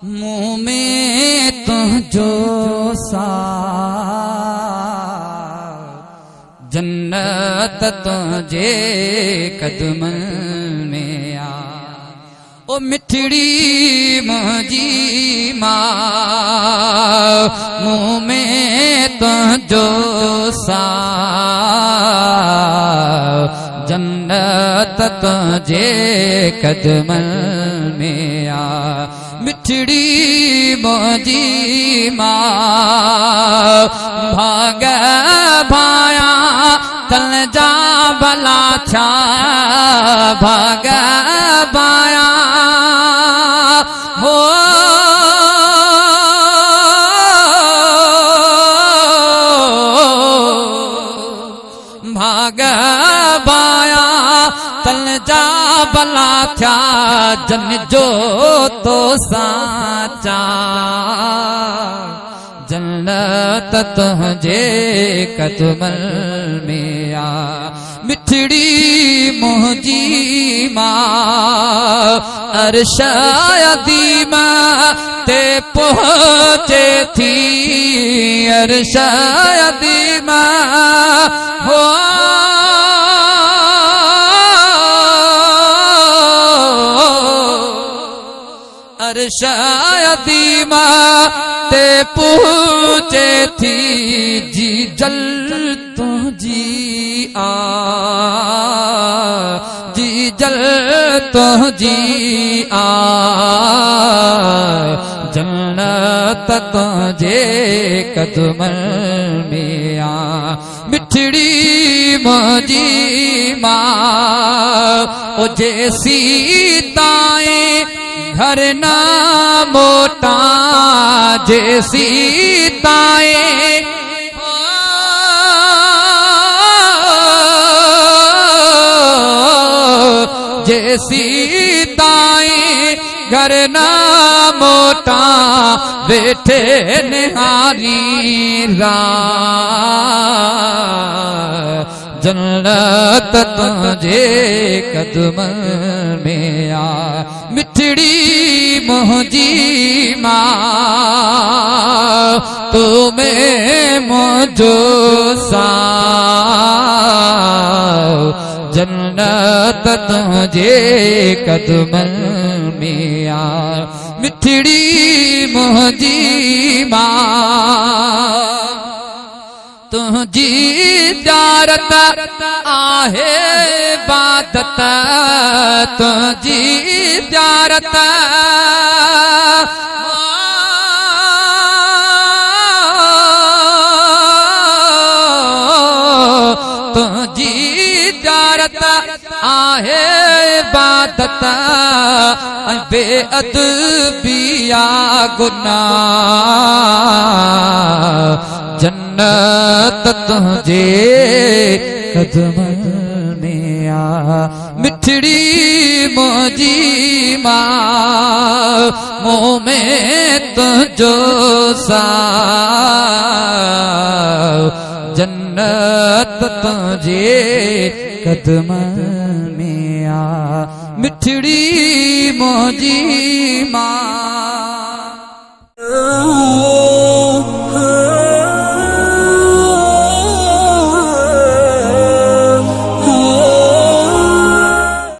मुँह में तुझो सा जन्नत तुझे कदमन में आ। ओ मिठड़ी मुझी माँ मुँह में तुझो सा जन्नत तुझे कदमन में आ। मिठड़ी मुझी माँ भाग भाया तल जा भला छा भाग भाया हो भाग भाया तल जा भला छा जन जो तो साचा जन्नत तुझे कदमन में आ। मिठड़ी मुझी माँ अरशादी माँ ते पहुँचे थी अरशादी माँ हो अरशादी माँ ते पूछे थी जी जल तो जी आ जी जल तो जी आ जन्नत तुझे कदमन में आ। मिठड़ी मुझी माँ ओ जैसी ताए घर ना मोटा जैसी ताए जैसी ताए घर ना मोटा बैठे निहारी रा जन्नत तुझे कदमन में आ। मिठड़ी मुझी माँ तुम्हें मुझो सा जन्नत तुझे कदमन में आ। मिठड़ी मुझी माँ तुझी ज़ियारत आहे इबादत तुझी ज़ियारत तुझी ज़ियारत आहे इबादत बेअदबिया गुनाह जन्नत तुझे कदमन में आ। मिठड़ी मुझी माँ मुँह में तुझो सा जन्नत तुझे कदमन में आ। मिठड़ी मुझी माँ।